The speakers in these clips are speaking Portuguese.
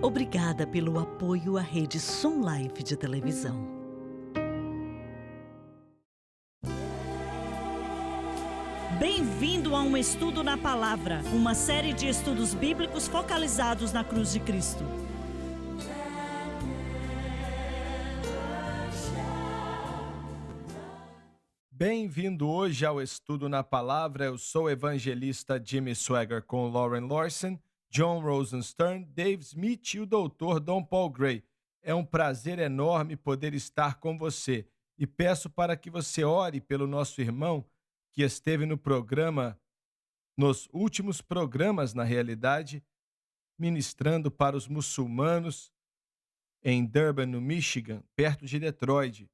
Obrigada pelo apoio à rede Sun Life de televisão. Bem-vindo a um estudo na palavra, uma série de estudos bíblicos focalizados na cruz de Cristo. Bem-vindo hoje ao Estudo na Palavra. Eu sou o evangelista Jimmy Swaggart com Lauren Lawson, John Rosenstern, Dave Smith e o Dr. Don Paul Gray. É um prazer enorme poder estar com você e peço para que você ore pelo nosso irmão que esteve no programa, nos últimos programas, na realidade, ministrando para os muçulmanos em Durban, no Michigan, perto de Detroit,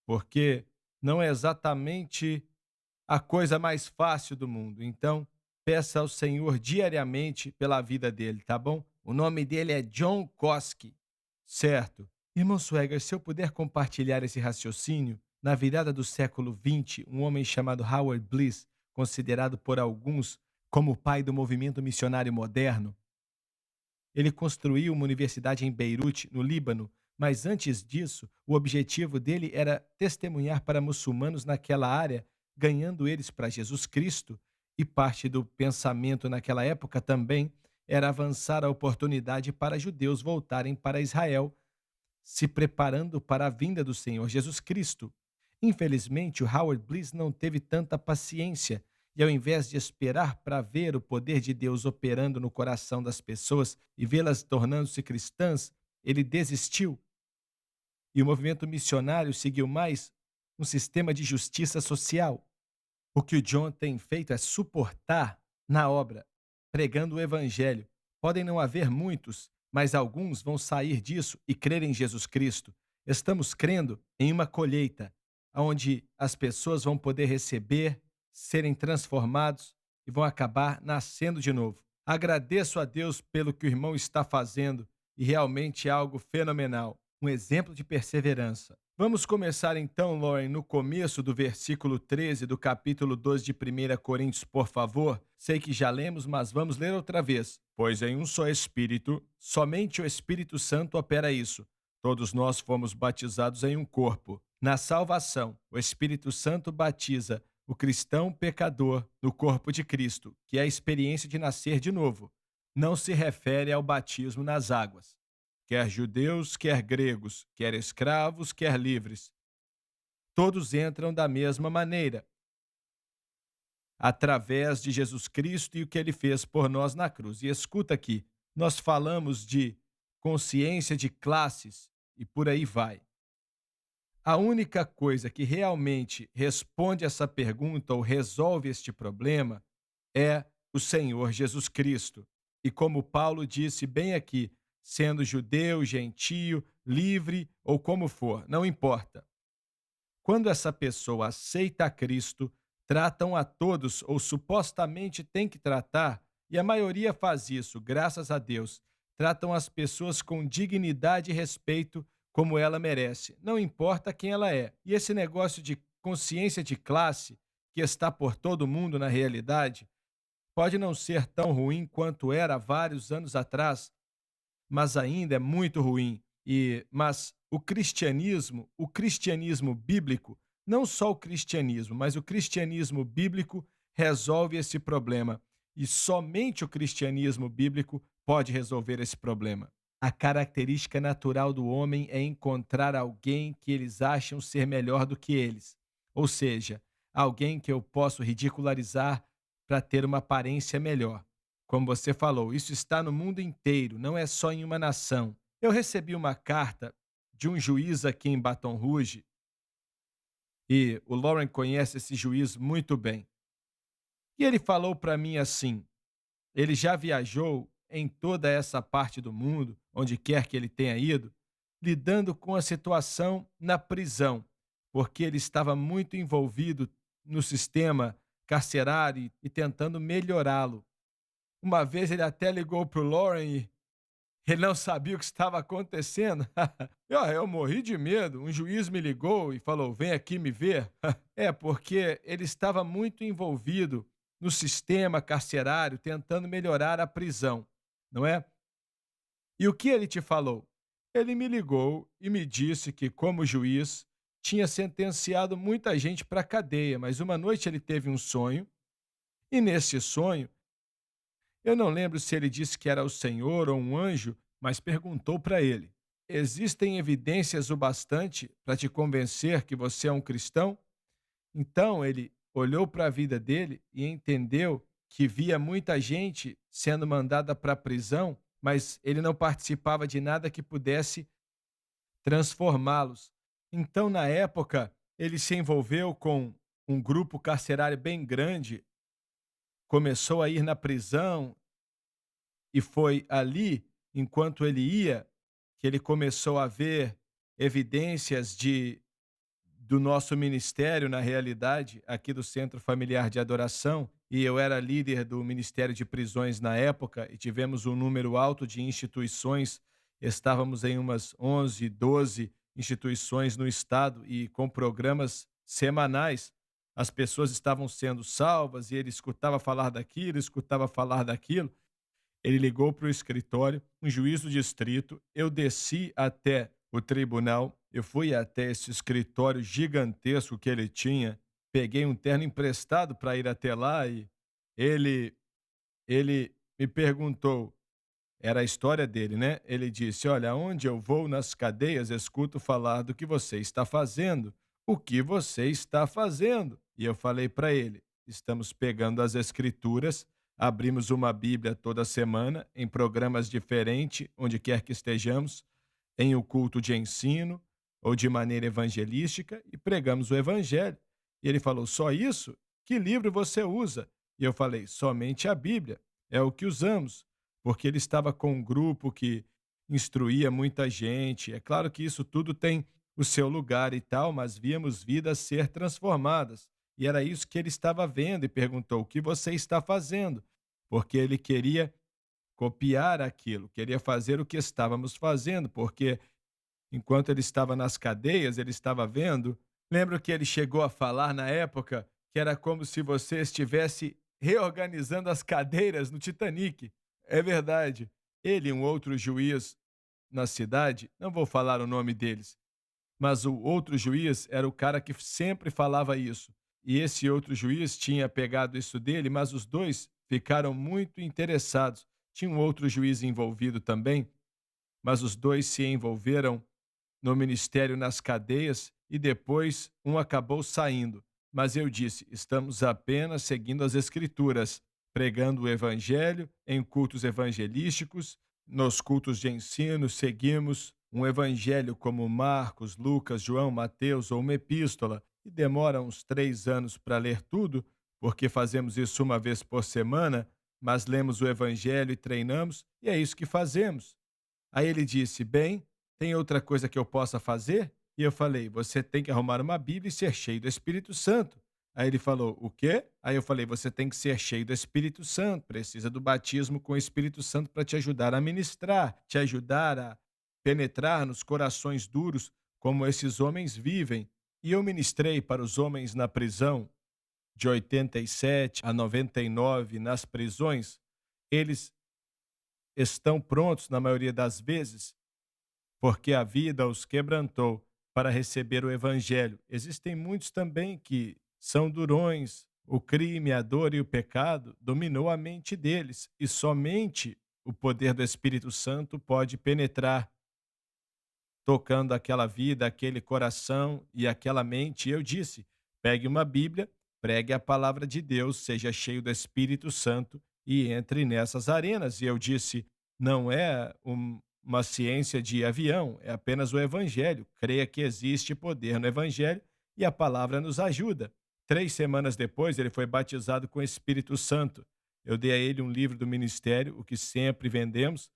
porque não é exatamente a coisa mais fácil do mundo. Então, peça ao Senhor diariamente pela vida dele, tá bom? O nome dele é John Koski, certo? Irmão Swagger, se eu puder compartilhar esse raciocínio, na virada do século XX, um homem chamado Howard Bliss, considerado por alguns como o pai do movimento missionário moderno, ele construiu uma universidade em Beirute, no Líbano, mas antes disso, o objetivo dele era testemunhar para muçulmanos naquela área, ganhando eles para Jesus Cristo, e parte do pensamento naquela época também era avançar a oportunidade para judeus voltarem para Israel, se preparando para a vinda do Senhor Jesus Cristo. Infelizmente, o Howard Bliss não teve tanta paciência e, ao invés de esperar para ver o poder de Deus operando no coração das pessoas e vê-las tornando-se cristãs, ele desistiu. E o movimento missionário seguiu mais um sistema de justiça social. O que o John tem feito é suportar na obra, pregando o evangelho. Podem não haver muitos, mas alguns vão sair disso e crer em Jesus Cristo. Estamos crendo em uma colheita, onde as pessoas vão poder receber, serem transformados e vão acabar nascendo de novo. Agradeço a Deus pelo que o irmão está fazendo e realmente é algo fenomenal, um exemplo de perseverança. Vamos começar então, Lauren, no começo do versículo 13 do capítulo 2 de 1 Coríntios, por favor. Sei que já lemos, mas vamos ler outra vez. Pois em um só Espírito, somente o Espírito Santo opera isso. Todos nós fomos batizados em um corpo. Na salvação, o Espírito Santo batiza o cristão pecador no corpo de Cristo, que é a experiência de nascer de novo. Não se refere ao batismo nas águas. Quer judeus, quer gregos, quer escravos, quer livres. Todos entram da mesma maneira, através de Jesus Cristo e o que ele fez por nós na cruz. E escuta aqui, nós falamos de consciência de classes e por aí vai. A única coisa que realmente responde essa pergunta ou resolve este problema é o Senhor Jesus Cristo. E como Paulo disse bem aqui, sendo judeu, gentio, livre ou como for, não importa. Quando essa pessoa aceita a Cristo, tratam a todos, ou supostamente tem que tratar, e a maioria faz isso, graças a Deus, tratam as pessoas com dignidade e respeito como ela merece, não importa quem ela é. E esse negócio de consciência de classe, que está por todo mundo na realidade, pode não ser tão ruim quanto era há vários anos atrás, mas ainda é muito ruim. Mas o cristianismo bíblico, não só o cristianismo, mas o cristianismo bíblico resolve esse problema. E somente o cristianismo bíblico pode resolver esse problema. A característica natural do homem é encontrar alguém que eles acham ser melhor do que eles. Ou seja, alguém que eu posso ridicularizar para ter uma aparência melhor. Como você falou, isso está no mundo inteiro, não é só em uma nação. Eu recebi uma carta de um juiz aqui em Baton Rouge, e o Lauren conhece esse juiz muito bem. E ele falou para mim assim, ele já viajou em toda essa parte do mundo, onde quer que ele tenha ido, lidando com a situação na prisão, porque ele estava muito envolvido no sistema carcerário e tentando melhorá-lo. Uma vez ele até ligou para o Lauren e ele não sabia o que estava acontecendo. Eu morri de medo. Um juiz me ligou e falou: vem aqui me ver. É, porque ele estava muito envolvido no sistema carcerário, tentando melhorar a prisão, não é? E o que ele te falou? Ele me ligou e me disse que, como juiz, tinha sentenciado muita gente para a cadeia, mas uma noite ele teve um sonho, e nesse sonho, eu não lembro se ele disse que era o Senhor ou um anjo, mas perguntou para ele: existem evidências o bastante para te convencer que você é um cristão? Então ele olhou para a vida dele e entendeu que via muita gente sendo mandada para a prisão, mas ele não participava de nada que pudesse transformá-los. Então, na época, ele se envolveu com um grupo carcerário bem grande, começou a ir na prisão e foi ali, enquanto ele ia, que ele começou a ver evidências do nosso ministério, na realidade, aqui do Centro Familiar de Adoração, e eu era líder do Ministério de Prisões na época, e tivemos um número alto de instituições, estávamos em umas 11, 12 instituições no estado e com programas semanais. As pessoas estavam sendo salvas e ele escutava falar daquilo, escutava falar daquilo. Ele ligou para o escritório, um juiz do distrito, eu desci até o tribunal, eu fui até esse escritório gigantesco que ele tinha, peguei um terno emprestado para ir até lá e ele ele me perguntou, era a história dele, né? Ele disse: "Olha, onde eu vou nas cadeias, escuto falar do que você está fazendo. O que você está fazendo?" E eu falei para ele: "Estamos pegando as escrituras, abrimos uma Bíblia toda semana, em programas diferentes, onde quer que estejamos, em o culto de ensino ou de maneira evangelística, e pregamos o evangelho." E ele falou: "Só isso? Que livro você usa?" E eu falei: "Somente a Bíblia. É o que usamos." Porque ele estava com um grupo que instruía muita gente. É claro que isso tudo tem o seu lugar e tal, mas víamos vidas ser transformadas. E era isso que ele estava vendo e perguntou: "O que você está fazendo?" Porque ele queria copiar aquilo, queria fazer o que estávamos fazendo, porque enquanto ele estava nas cadeias, ele estava vendo. Lembro que ele chegou a falar na época que era como se você estivesse reorganizando as cadeiras no Titanic. É verdade. Ele e um outro juiz na cidade, não vou falar o nome deles, mas o outro juiz era o cara que sempre falava isso. E esse outro juiz tinha pegado isso dele, mas os dois ficaram muito interessados. Tinha um outro juiz envolvido também, mas os dois se envolveram no ministério nas cadeias e depois um acabou saindo. Mas eu disse: estamos apenas seguindo as Escrituras, pregando o Evangelho em cultos evangelísticos, nos cultos de ensino, seguimos um Evangelho como Marcos, Lucas, João, Mateus ou uma epístola, e demora uns 3 anos para ler tudo, porque fazemos isso uma vez por semana, mas lemos o Evangelho e treinamos, e é isso que fazemos. Aí ele disse: "Bem, tem outra coisa que eu possa fazer?" E eu falei: "Você tem que arrumar uma Bíblia e ser cheio do Espírito Santo." Aí ele falou: "O quê?" Aí eu falei: "Você tem que ser cheio do Espírito Santo, precisa do batismo com o Espírito Santo para te ajudar a ministrar, te ajudar a penetrar nos corações duros como esses homens vivem." E eu ministrei para os homens na prisão de 87 a 99 nas prisões. Eles estão prontos na maioria das vezes porque a vida os quebrantou para receber o evangelho. Existem muitos também que são durões. O crime, a dor e o pecado dominou a mente deles e somente o poder do Espírito Santo pode penetrar, tocando aquela vida, aquele coração e aquela mente. E eu disse: pegue uma Bíblia, pregue a palavra de Deus, seja cheio do Espírito Santo e entre nessas arenas. E eu disse: não é uma ciência de avião, é apenas o Evangelho. Creia que existe poder no Evangelho e a palavra nos ajuda. 3 semanas depois, ele foi batizado com o Espírito Santo. Eu dei a ele um livro do ministério, o que sempre vendemos.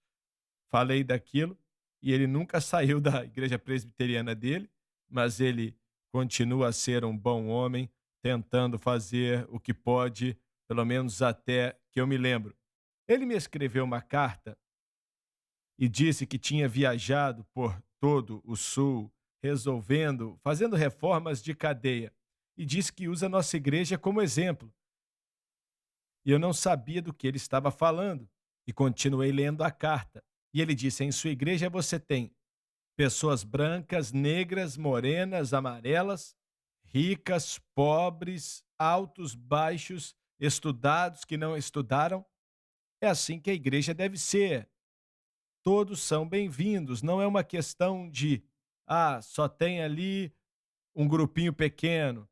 Falei daquilo e ele nunca saiu da igreja presbiteriana dele, mas ele continua a ser um bom homem, tentando fazer o que pode, pelo menos até que eu me lembro. Ele me escreveu uma carta e disse que tinha viajado por todo o sul, resolvendo, fazendo reformas de cadeia, e disse que usa a nossa igreja como exemplo. E eu não sabia do que ele estava falando, e continuei lendo a carta. E ele disse: em sua igreja você tem pessoas brancas, negras, morenas, amarelas, ricas, pobres, altos, baixos, estudados, que não estudaram. É assim que a igreja deve ser. Todos são bem-vindos. Não é uma questão de, só tem ali um grupinho pequeno.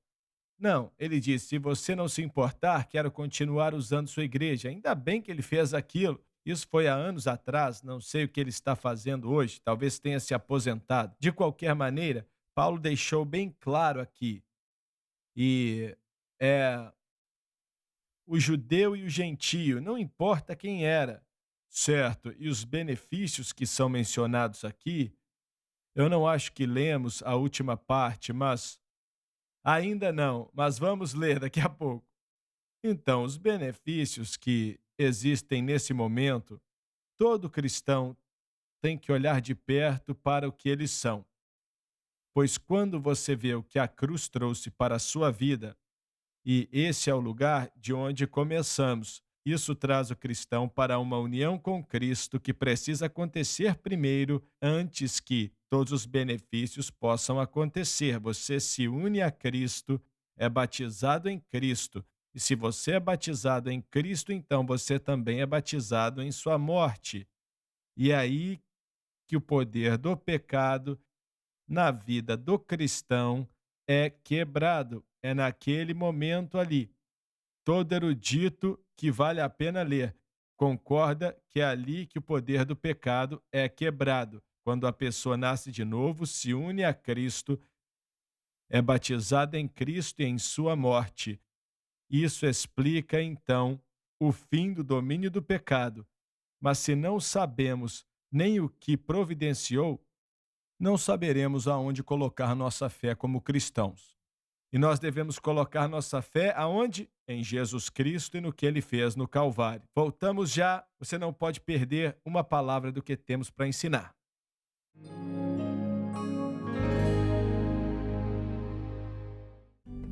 Não, ele disse: se você não se importar, quero continuar usando sua igreja. Ainda bem que ele fez aquilo. Isso foi há anos atrás, não sei o que ele está fazendo hoje, talvez tenha se aposentado. De qualquer maneira, Paulo deixou bem claro aqui, e é, o judeu e o gentio, não importa quem era, certo? E os benefícios que são mencionados aqui, eu não acho que lemos a última parte, mas ainda não, mas vamos ler daqui a pouco. Então, os benefícios que existem nesse momento, todo cristão tem que olhar de perto para o que eles são. Pois quando você vê o que a cruz trouxe para a sua vida, e esse é o lugar de onde começamos, isso traz o cristão para uma união com Cristo que precisa acontecer primeiro, antes que todos os benefícios possam acontecer. Você se une a Cristo, é batizado em Cristo. E se você é batizado em Cristo, então você também é batizado em sua morte. E é aí que o poder do pecado na vida do cristão é quebrado. É naquele momento ali. Todo erudito que vale a pena ler concorda que é ali que o poder do pecado é quebrado. Quando a pessoa nasce de novo, se une a Cristo, é batizada em Cristo e em sua morte. Isso explica, então, o fim do domínio do pecado. Mas se não sabemos nem o que providenciou, não saberemos aonde colocar nossa fé como cristãos. E nós devemos colocar nossa fé aonde? Em Jesus Cristo e no que ele fez no Calvário. Voltamos já, você não pode perder uma palavra do que temos para ensinar.